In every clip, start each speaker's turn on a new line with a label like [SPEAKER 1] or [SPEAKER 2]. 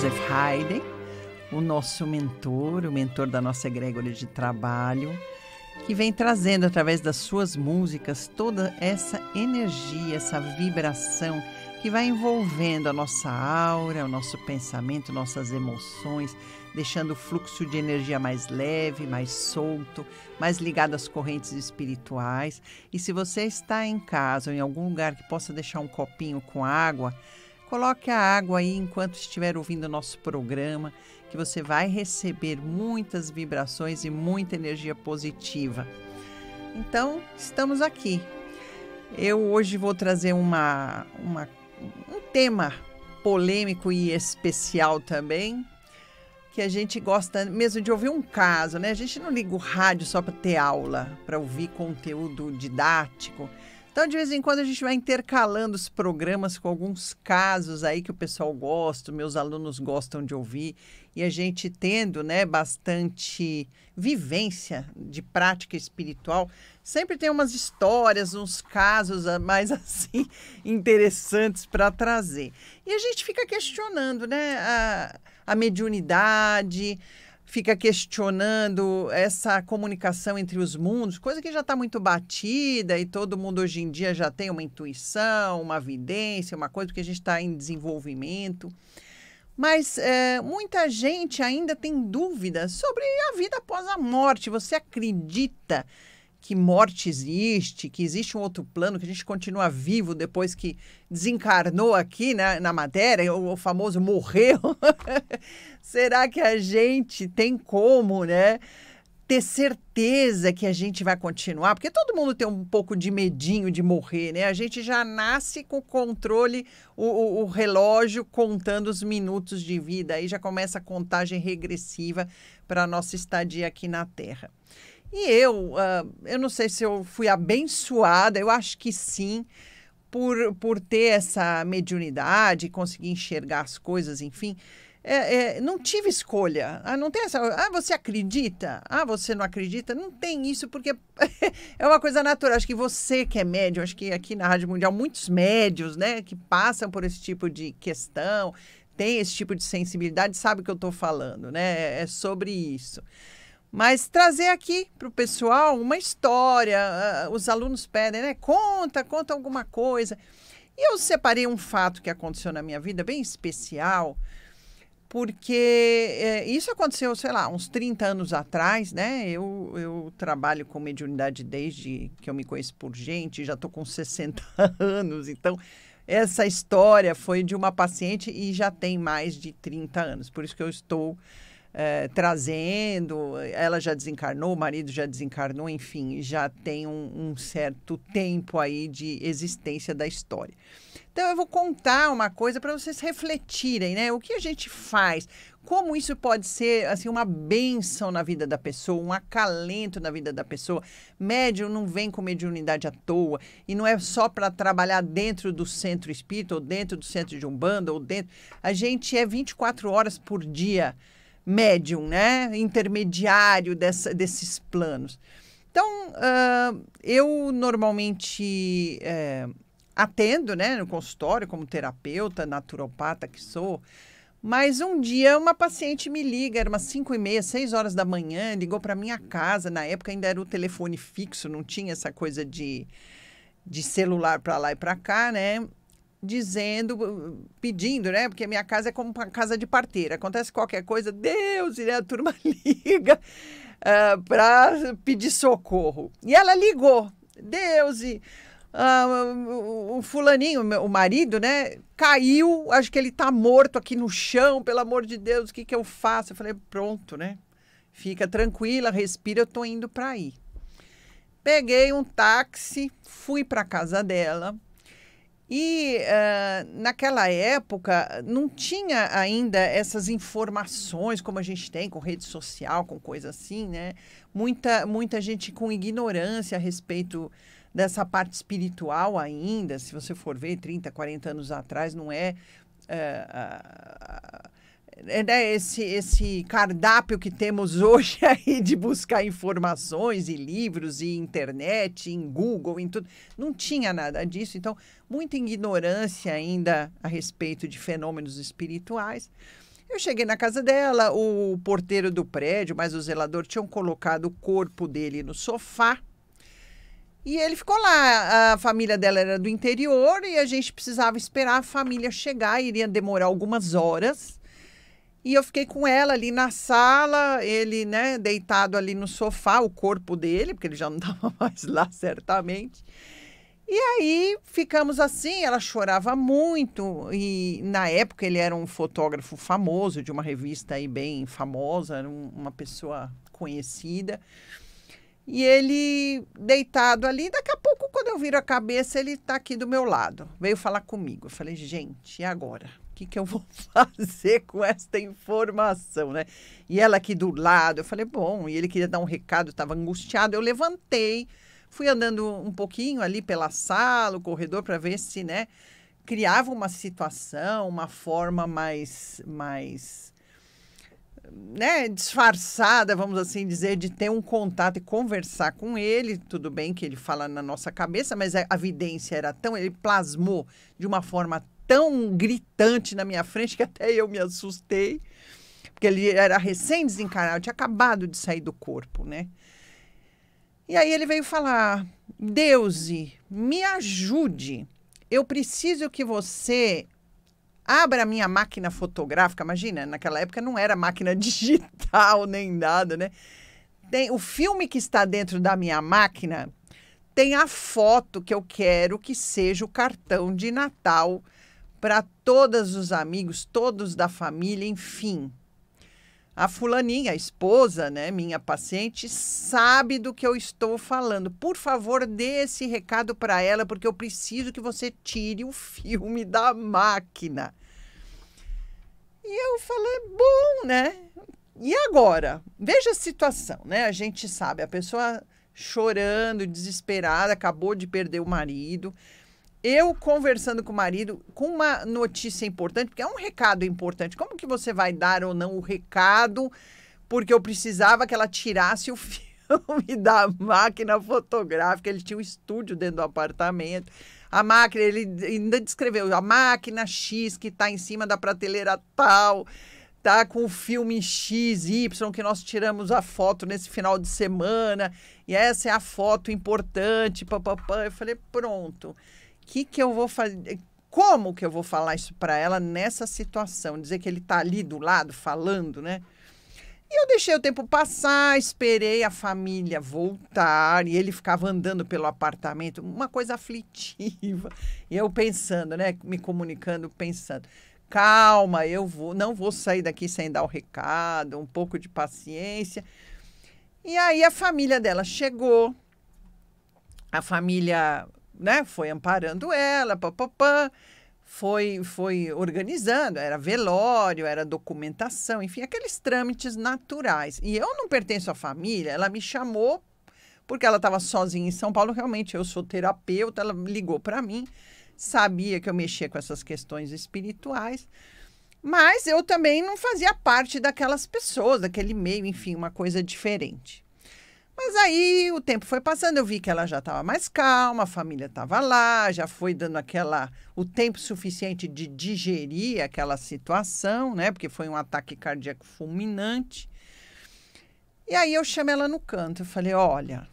[SPEAKER 1] Joseph Haydn, o nosso mentor, o mentor da nossa egrégora de trabalho, que vem trazendo através das suas músicas toda essa energia, essa vibração que vai envolvendo a nossa aura, o nosso pensamento, nossas emoções, deixando o fluxo de energia mais leve, mais solto, mais ligado às correntes espirituais. E se você está em casa ou em algum lugar que possa deixar um copinho com água, coloque a água aí enquanto estiver ouvindo o nosso programa, que você vai receber muitas vibrações e muita energia positiva. Então, estamos aqui. Eu hoje vou trazer um tema polêmico e especial também, que a gente gosta mesmo de ouvir um caso, né? A gente não liga o rádio só para ter aula, para ouvir conteúdo didático. Então, de vez em quando, a gente vai intercalando os programas com alguns casos aí que o pessoal gosta, meus alunos gostam de ouvir, e a gente tendo, né, bastante vivência de prática espiritual, sempre tem umas histórias, uns casos mais assim interessantes para trazer. E a gente fica questionando, né, a mediunidade, fica questionando essa comunicação entre os mundos, coisa que já está muito batida e todo mundo hoje em dia já tem uma intuição, uma vidência, uma coisa, porque a gente está em desenvolvimento. Mas muita gente ainda tem dúvidas sobre a vida após a morte. Você acredita que morte existe, que existe um outro plano, que a gente continua vivo depois que desencarnou aqui, né, na matéria, o famoso morreu? Será que a gente tem como, né, ter certeza que a gente vai continuar? Porque todo mundo tem um pouco de medinho de morrer, né? A gente já nasce com o controle, o relógio contando os minutos de vida, aí já começa a contagem regressiva para a nossa estadia aqui na Terra. E eu não sei se eu fui abençoada, eu acho que sim, por ter essa mediunidade, conseguir enxergar as coisas, enfim. Não tive escolha. Não tem essa. Você acredita? Você não acredita? Não tem isso, porque é uma coisa natural. Acho que você que é médium, acho que aqui na Rádio Mundial, muitos médios, né, que passam por esse tipo de questão, tem esse tipo de sensibilidade, sabe o que eu estou falando, né? É sobre isso. Mas trazer aqui para o pessoal uma história, os alunos pedem, né? Conta alguma coisa. E eu separei um fato que aconteceu na minha vida, bem especial, porque isso aconteceu, sei lá, uns 30 anos atrás, né? Eu trabalho com mediunidade desde que eu me conheço por gente, já estou com 60 anos, então essa história foi de uma paciente e já tem mais de 30 anos, por isso que eu estou trazendo. Ela já desencarnou, o marido já desencarnou, enfim, já tem um certo tempo aí de existência da história. Então, eu vou contar uma coisa para vocês refletirem, né? O que a gente faz, como isso pode ser, assim, uma bênção na vida da pessoa, um acalento na vida da pessoa. Médium não vem com mediunidade à toa, e não é só para trabalhar dentro do centro espírita, ou dentro do centro de Umbanda, ou dentro... A gente é 24 horas por dia médium, né? Intermediário desses planos. Então, eu normalmente atendo, né, no consultório como terapeuta, naturopata que sou, mas um dia uma paciente me liga, era umas 5h30, 6 horas da manhã, ligou para minha casa, na época ainda era o telefone fixo, não tinha essa coisa de celular para lá e para cá, né? Pedindo, né? Porque a minha casa é como uma casa de parteira. Acontece qualquer coisa, Deus, e a turma liga para pedir socorro. E ela ligou, Deus, e o fulaninho, o marido, né? Caiu, acho que ele tá morto aqui no chão, pelo amor de Deus, o que eu faço? Eu falei, pronto, né? Fica tranquila, respira, eu tô indo para aí. Peguei um táxi, fui para casa dela. E naquela época não tinha ainda essas informações como a gente tem com rede social, com coisa assim, né? Muita gente com ignorância a respeito dessa parte espiritual ainda. Se você for ver 30, 40 anos atrás, não é... né, esse cardápio que temos hoje aí de buscar informações e livros e internet, em Google, em tudo, não tinha nada disso. Então, muita ignorância ainda a respeito de fenômenos espirituais. Eu cheguei na casa dela, o porteiro do prédio, mais o zelador, tinham colocado o corpo dele no sofá. E ele ficou lá. A família dela era do interior e a gente precisava esperar a família chegar, iria demorar algumas horas. E eu fiquei com ela ali na sala, ele, né, deitado ali no sofá, o corpo dele, porque ele já não estava mais lá, certamente. E aí ficamos assim, ela chorava muito, e na época ele era um fotógrafo famoso, de uma revista aí bem famosa, era uma pessoa conhecida. E ele deitado ali, daqui a pouco, quando eu viro a cabeça, ele está aqui do meu lado. Veio falar comigo. Eu falei, gente, e agora? O que eu vou fazer com esta informação, né? E ela aqui do lado, eu falei, bom, e ele queria dar um recado, estava angustiado. Eu levantei, fui andando um pouquinho ali pela sala, o corredor, para ver se, né, criava uma situação, uma forma mais né, disfarçada, vamos assim dizer, de ter um contato e conversar com ele. Tudo bem que ele fala na nossa cabeça, mas a evidência era tão... Ele plasmou de uma forma tão gritante na minha frente que até eu me assustei, porque ele era recém-desencarnado, tinha acabado de sair do corpo, né? E aí ele veio falar, Deusi, me ajude, eu preciso que você... abra a minha máquina fotográfica, imagina, naquela época não era máquina digital nem nada, né? O filme que está dentro da minha máquina tem a foto que eu quero que seja o cartão de Natal para todos os amigos, todos da família, enfim. A fulaninha, a esposa, né, minha paciente, sabe do que eu estou falando. Por favor, dê esse recado para ela, porque eu preciso que você tire o filme da máquina. E eu falei, bom, né? E agora? Veja a situação, né? A gente sabe, a pessoa chorando, desesperada, acabou de perder o marido. Eu conversando com o marido, com uma notícia importante, porque é um recado importante. Como que você vai dar ou não o recado? Porque eu precisava que ela tirasse o filme da máquina fotográfica. Ele tinha um estúdio dentro do apartamento. A máquina, ele ainda descreveu, a máquina X que está em cima da prateleira tal, tá com o filme XY que nós tiramos a foto nesse final de semana, e essa é a foto importante, papapá. Eu falei, pronto, o que eu vou fazer? Como que eu vou falar isso para ela nessa situação? Dizer que ele está ali do lado falando, né? E eu deixei o tempo passar, esperei a família voltar, e ele ficava andando pelo apartamento, uma coisa aflitiva. E eu pensando, né, me comunicando, pensando, calma, não vou sair daqui sem dar o recado, um pouco de paciência. E aí a família dela chegou, a família, né, foi amparando ela, papapá. Foi organizando, era velório, era documentação, enfim, aqueles trâmites naturais. E eu não pertenço à família, ela me chamou porque ela estava sozinha em São Paulo, realmente, eu sou terapeuta, ela ligou para mim, sabia que eu mexia com essas questões espirituais, mas eu também não fazia parte daquelas pessoas, daquele meio, enfim, uma coisa diferente. Mas aí o tempo foi passando, eu vi que ela já estava mais calma, a família estava lá, já foi dando o tempo suficiente de digerir aquela situação, né? Porque foi um ataque cardíaco fulminante. E aí eu chamei ela no canto, eu falei, olha,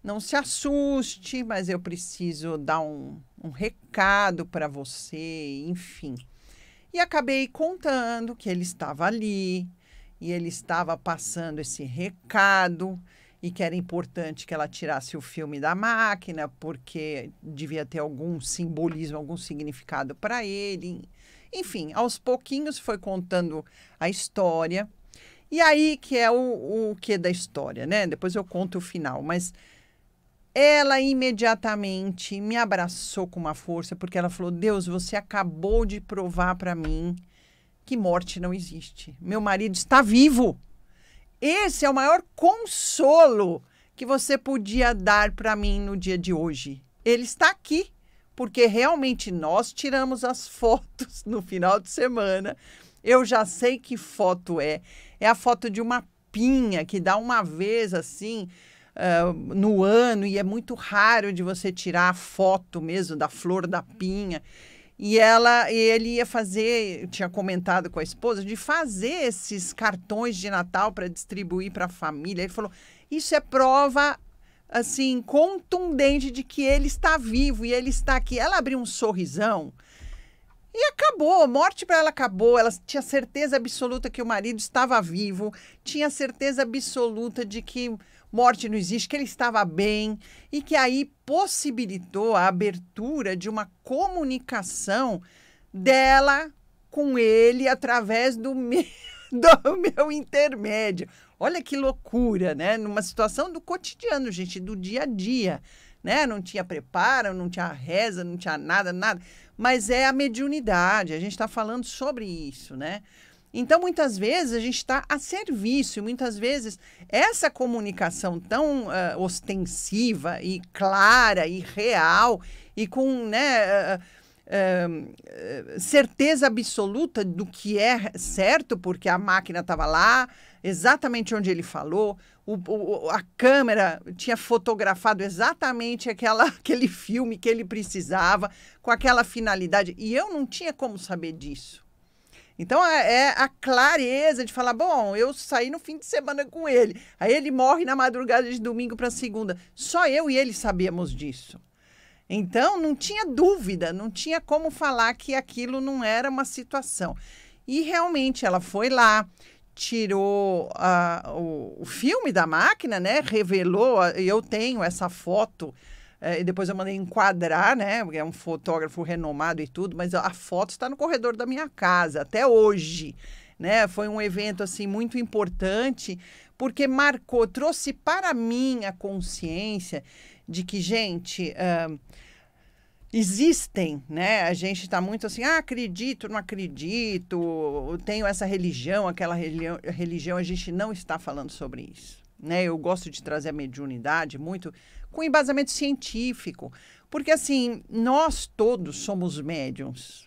[SPEAKER 1] não se assuste, mas eu preciso dar um recado para você, enfim. E acabei contando que ele estava ali, e ele estava passando esse recado, e que era importante que ela tirasse o filme da máquina, porque devia ter algum simbolismo, algum significado para ele. Enfim, aos pouquinhos foi contando a história. E aí que é o que da história, né? Depois eu conto o final, mas ela imediatamente me abraçou com uma força, porque ela falou, Deus, você acabou de provar para mim que morte não existe. Meu marido está vivo. Esse é o maior consolo que você podia dar para mim no dia de hoje. Ele está aqui, porque realmente nós tiramos as fotos no final de semana. Eu já sei que foto é. É a foto de uma pinha que dá uma vez assim no ano, e é muito raro de você tirar a foto mesmo da flor da pinha. E ele ia fazer, tinha comentado com a esposa, de fazer esses cartões de Natal para distribuir para a família. Ele falou, isso é prova, assim, contundente de que ele está vivo e ele está aqui. Ela abriu um sorrisão e acabou, a morte para ela acabou. Ela tinha certeza absoluta que o marido estava vivo, tinha certeza absoluta de que morte não existe, que ele estava bem e que aí possibilitou a abertura de uma comunicação dela com ele através do meu intermédio. Olha que loucura, né? Numa situação do cotidiano, gente, do dia a dia, né? Não tinha preparo, não tinha reza, não tinha nada. Mas é a mediunidade, a gente está falando sobre isso, né? Então, muitas vezes, a gente está a serviço, e muitas vezes essa comunicação tão ostensiva e clara e real e com, né, certeza absoluta do que é certo, porque a máquina estava lá, exatamente onde ele falou, a câmera tinha fotografado exatamente aquele filme que ele precisava, com aquela finalidade, e eu não tinha como saber disso. Então, é a clareza de falar, bom, eu saí no fim de semana com ele, aí ele morre na madrugada de domingo para segunda. Só eu e ele sabíamos disso. Então, não tinha dúvida, não tinha como falar que aquilo não era uma situação. E, realmente, ela foi lá, tirou o filme da máquina, né? Revelou, eu tenho essa foto, e depois eu mandei enquadrar, né? Porque é um fotógrafo renomado e tudo, mas a foto está no corredor da minha casa, até hoje, né? Foi um evento, assim, muito importante, porque marcou, trouxe para mim a consciência de que, gente, existem, né? A gente está muito assim, acredito, não acredito, tenho essa religião, aquela religião, a gente não está falando sobre isso, né? Eu gosto de trazer a mediunidade muito com embasamento científico, porque assim, nós todos somos médiums.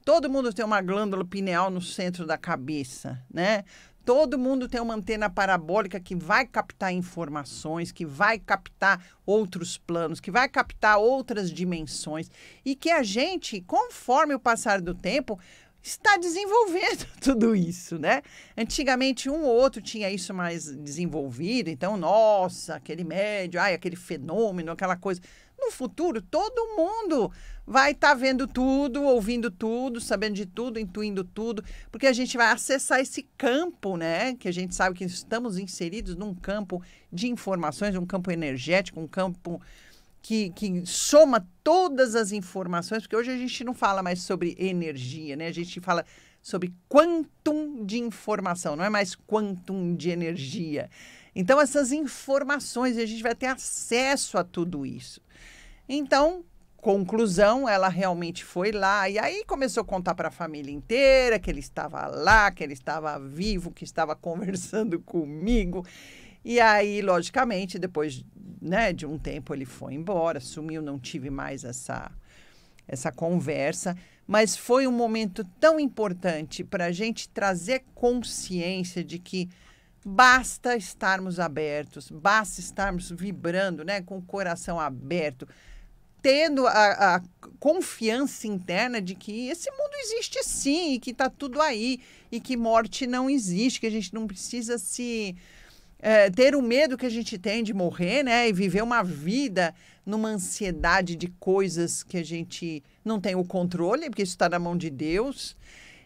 [SPEAKER 1] Todo mundo tem uma glândula pineal no centro da cabeça, né? Todo mundo tem uma antena parabólica que vai captar informações, que vai captar outros planos, que vai captar outras dimensões e que a gente, conforme o passar do tempo, está desenvolvendo tudo isso, né? Antigamente, um ou outro tinha isso mais desenvolvido, então, nossa, aquele médio, aquele fenômeno, aquela coisa. No futuro, todo mundo vai estar vendo tudo, ouvindo tudo, sabendo de tudo, intuindo tudo, porque a gente vai acessar esse campo, né? Que a gente sabe que estamos inseridos num campo de informações, um campo energético, um campo que soma todas as informações, porque hoje a gente não fala mais sobre energia, né? A gente fala sobre quantum de informação, não é mais quantum de energia. Então, essas informações, a gente vai ter acesso a tudo isso. Então, conclusão, ela realmente foi lá e aí começou a contar para a família inteira que ele estava lá, que ele estava vivo, que estava conversando comigo. E aí, logicamente, depois, né, de um tempo ele foi embora, sumiu, não tive mais essa conversa, mas foi um momento tão importante para a gente trazer consciência de que basta estarmos abertos, basta estarmos vibrando, né, com o coração aberto, tendo a confiança interna de que esse mundo existe sim, e que está tudo aí, e que morte não existe, que a gente não precisa ter o medo que a gente tem de morrer, né, e viver uma vida numa ansiedade de coisas que a gente não tem o controle, porque isso está na mão de Deus,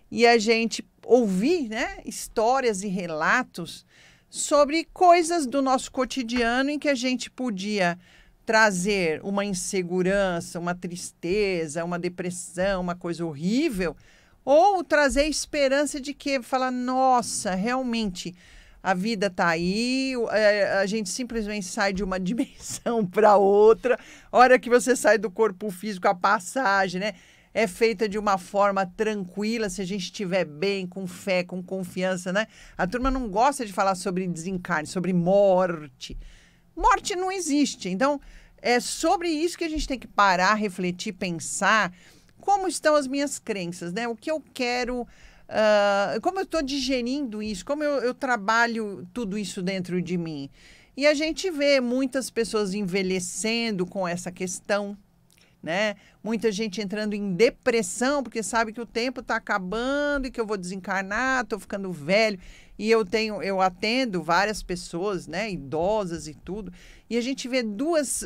[SPEAKER 1] e a gente ouvir, né, histórias e relatos sobre coisas do nosso cotidiano em que a gente podia trazer uma insegurança, uma tristeza, uma depressão, uma coisa horrível, ou trazer esperança de que falar, nossa, realmente a vida está aí, a gente simplesmente sai de uma dimensão para outra. A hora que você sai do corpo físico, a passagem, né, é feita de uma forma tranquila, se a gente estiver bem, com fé, com confiança, né? A turma não gosta de falar sobre desencarne, sobre morte. Morte não existe. Então, é sobre isso que a gente tem que parar, refletir, pensar como estão as minhas crenças, né? O que eu quero, como eu estou digerindo isso, como eu trabalho tudo isso dentro de mim. E a gente vê muitas pessoas envelhecendo com essa questão né? Muita gente entrando em depressão porque sabe que o tempo está acabando e que eu vou desencarnar, estou ficando velho. E eu atendo várias pessoas, né, idosas e tudo, e a gente vê duas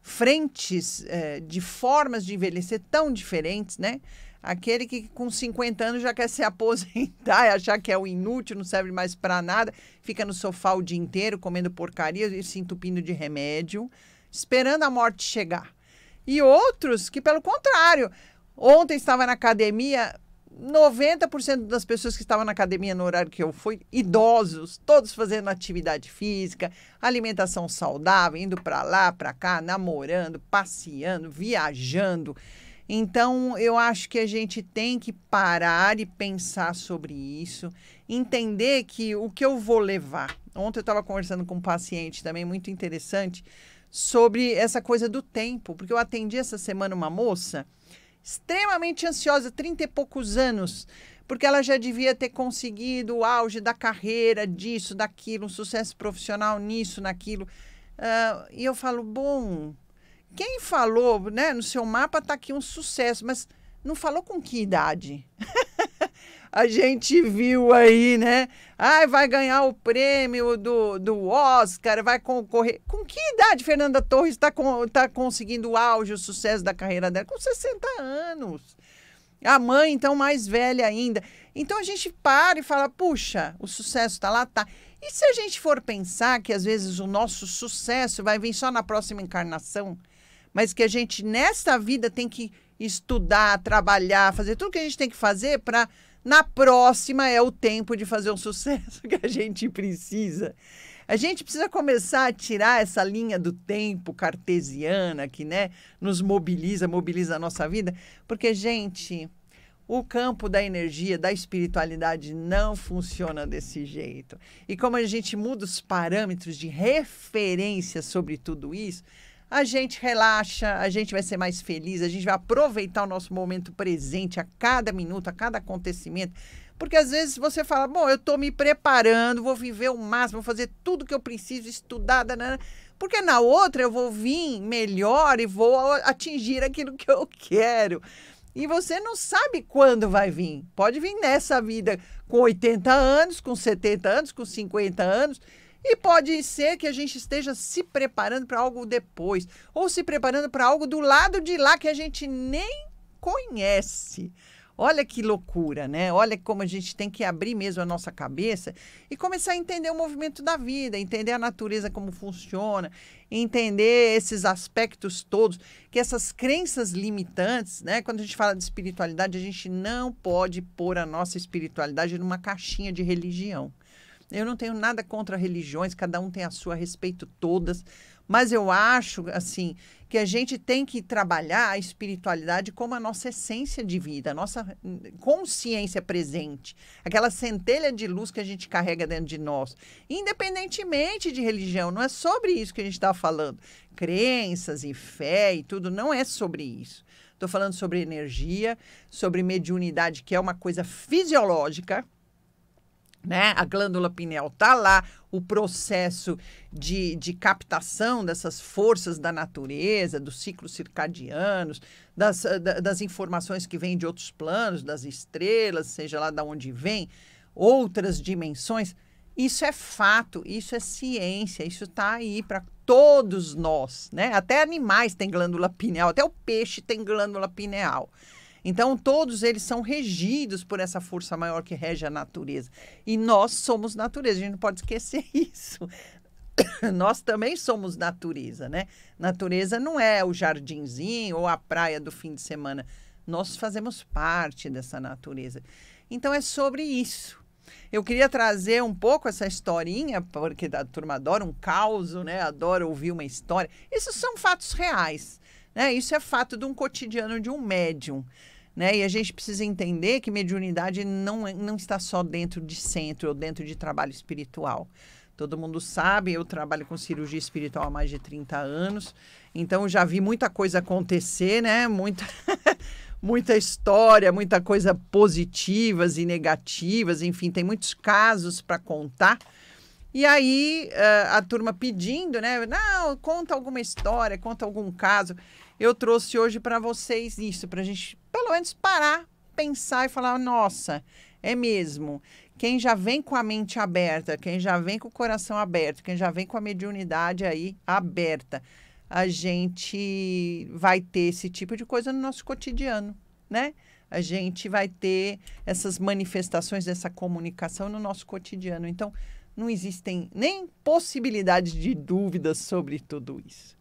[SPEAKER 1] frentes de formas de envelhecer tão diferentes, né? Aquele que com 50 anos já quer se aposentar e achar que é o inútil, não serve mais para nada, fica no sofá o dia inteiro comendo porcaria e se entupindo de remédio, esperando a morte chegar. E outros que, pelo contrário, ontem estava na academia, 90% das pessoas que estavam na academia no horário que eu fui, idosos, todos fazendo atividade física, alimentação saudável, indo para lá, para cá, namorando, passeando, viajando. Então, eu acho que a gente tem que parar e pensar sobre isso, entender que o que eu vou levar. Ontem eu estava conversando com um paciente também muito interessante sobre essa coisa do tempo, porque eu atendi essa semana uma moça extremamente ansiosa, 30 e poucos anos, porque ela já devia ter conseguido o auge da carreira, disso, daquilo, um sucesso profissional nisso, naquilo. E eu falo, bom, quem falou, né, no seu mapa está aqui um sucesso, mas não falou com que idade? A gente viu aí, né? Vai ganhar o prêmio do Oscar, vai concorrer. Com que idade Fernanda Torres está conseguindo o auge, o sucesso da carreira dela? Com 60 anos. A mãe, então, mais velha ainda. Então, a gente para e fala, puxa, o sucesso está lá, tá. E se a gente for pensar que, às vezes, o nosso sucesso vai vir só na próxima encarnação, mas que a gente, nessa vida, tem que estudar, trabalhar, fazer tudo que a gente tem que fazer para... Na próxima é o tempo de fazer um sucesso que a gente precisa. A gente precisa começar a tirar essa linha do tempo cartesiana que, né, nos mobiliza a nossa vida, porque, gente, o campo da energia, da espiritualidade não funciona desse jeito. E como a gente muda os parâmetros de referência sobre tudo isso, a gente relaxa, a gente vai ser mais feliz, a gente vai aproveitar o nosso momento presente a cada minuto, a cada acontecimento. Porque às vezes você fala, bom, eu estou me preparando, vou viver o máximo, vou fazer tudo que eu preciso, estudar, porque na outra eu vou vir melhor e vou atingir aquilo que eu quero. E você não sabe quando vai vir. Pode vir nessa vida com 80 anos, com 70 anos, com 50 anos. E pode ser que a gente esteja se preparando para algo depois, ou se preparando para algo do lado de lá que a gente nem conhece. Olha que loucura, né? Olha como a gente tem que abrir mesmo a nossa cabeça e começar a entender o movimento da vida, entender a natureza como funciona, entender esses aspectos todos, que essas crenças limitantes, né? Quando a gente fala de espiritualidade, a gente não pode pôr a nossa espiritualidade numa caixinha de religião. Eu não tenho nada contra religiões, cada um tem a sua a respeito todas, mas eu acho, assim, que a gente tem que trabalhar a espiritualidade como a nossa essência de vida, a nossa consciência presente, aquela centelha de luz que a gente carrega dentro de nós, independentemente de religião. Não é sobre isso que a gente está falando. Crenças e fé e tudo, não é sobre isso. Estou falando sobre energia, sobre mediunidade, que é uma coisa fisiológica, né? A glândula pineal está lá, o processo de captação dessas forças da natureza, dos ciclos circadianos, das informações que vêm de outros planos, das estrelas, seja lá de onde vem, outras dimensões. Isso é fato, isso é ciência, isso está aí para todos nós, né? Até animais têm glândula pineal, até o peixe tem glândula pineal. Então, todos eles são regidos por essa força maior que rege a natureza. E nós somos natureza, a gente não pode esquecer isso. Nós também somos natureza, né? Natureza não é o jardinzinho ou a praia do fim de semana. Nós fazemos parte dessa natureza. Então, é sobre isso. Eu queria trazer um pouco essa historinha, porque a turma adora um caos, né? Adora ouvir uma história. Isso são fatos reais, né? Isso é fato de um cotidiano de um médium, né? E a gente precisa entender que mediunidade não está só dentro de centro ou dentro de trabalho espiritual. Todo mundo sabe, eu trabalho com cirurgia espiritual há mais de 30 anos, então já vi muita coisa acontecer, né? Muita história, muita coisa positivas e negativas, enfim, tem muitos casos para contar. E aí, a turma pedindo, né? Não, conta alguma história, conta algum caso. Eu trouxe hoje para vocês isso, para a gente, pelo menos, parar, pensar e falar, nossa, é mesmo. Quem já vem com a mente aberta, quem já vem com o coração aberto, quem já vem com a mediunidade aí aberta, a gente vai ter esse tipo de coisa no nosso cotidiano, né? A gente vai ter essas manifestações dessa comunicação no nosso cotidiano. Então, não existem nem possibilidades de dúvidas sobre tudo isso.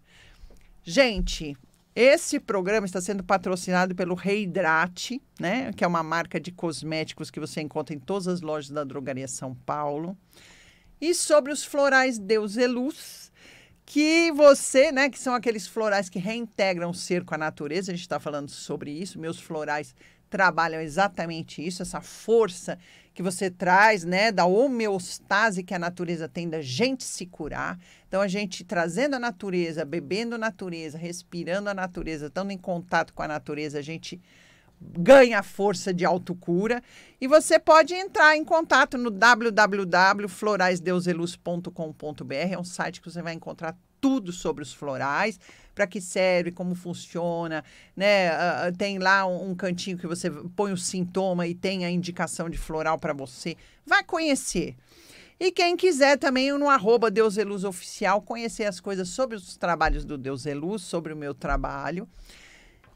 [SPEAKER 1] Gente, esse programa está sendo patrocinado pelo Reidrate, né? Que é uma marca de cosméticos que você encontra em todas as lojas da Drogaria São Paulo. E sobre os florais Deus e Luz, que você, né? Que são aqueles florais que reintegram o ser com a natureza. A gente está falando sobre isso. Meus florais trabalham exatamente isso, essa força que você traz, né, da homeostase que a natureza tem da gente se curar. Então, a gente trazendo a natureza, bebendo a natureza, respirando a natureza, estando em contato com a natureza, a gente ganha a força de autocura. E você pode entrar em contato no www.floraisdeuseluz.com.br. É um site que você vai encontrar tudo sobre os florais, para que serve, como funciona, né? Tem lá um cantinho que você põe o sintoma e tem a indicação de floral para você. Vai conhecer. E quem quiser também no @DeusELuzOficial conhecer as coisas sobre os trabalhos do Deus e Luz, sobre o meu trabalho.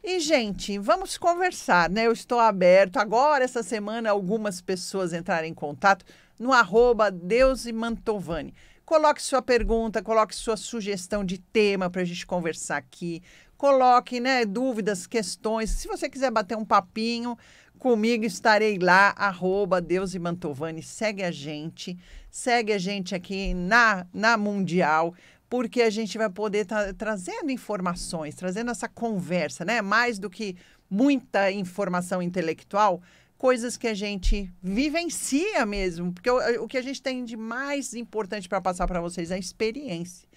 [SPEAKER 1] E, gente, vamos conversar, né? Eu estou aberto. Agora, essa semana, algumas pessoas entraram em contato no @DeuseMantovani. Coloque sua pergunta, coloque sua sugestão de tema para a gente conversar aqui. Coloque, né, dúvidas, questões. Se você quiser bater um papinho comigo, estarei lá, @DeuseMantovani. Segue a gente aqui na Mundial, porque a gente vai poder estar trazendo informações, trazendo essa conversa, né? Mais do que muita informação intelectual, coisas que a gente vivencia mesmo, porque o que a gente tem de mais importante para passar para vocês é a experiência.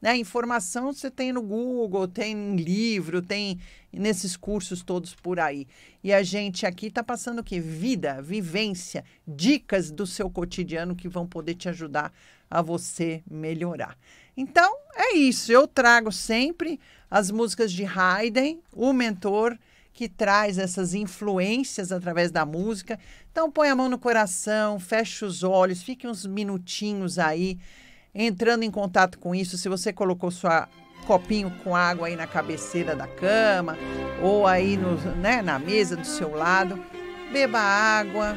[SPEAKER 1] Né? A informação você tem no Google, tem em livro, tem nesses cursos todos por aí. E a gente aqui está passando o quê? Vida, vivência, dicas do seu cotidiano que vão poder te ajudar a você melhorar. Então, é isso. Eu trago sempre as músicas de Haydn, o mentor, que traz essas influências através da música. Então, põe a mão no coração, fecha os olhos, fique uns minutinhos aí, entrando em contato com isso. Se você colocou sua copinho com água aí na cabeceira da cama, ou aí na mesa do seu lado, beba água,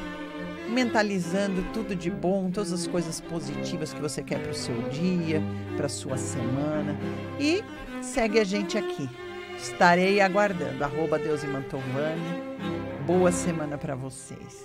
[SPEAKER 1] mentalizando tudo de bom, todas as coisas positivas que você quer para o seu dia, para a sua semana. E segue a gente aqui. Estarei aguardando. @DeuseMantovani. Boa semana para vocês.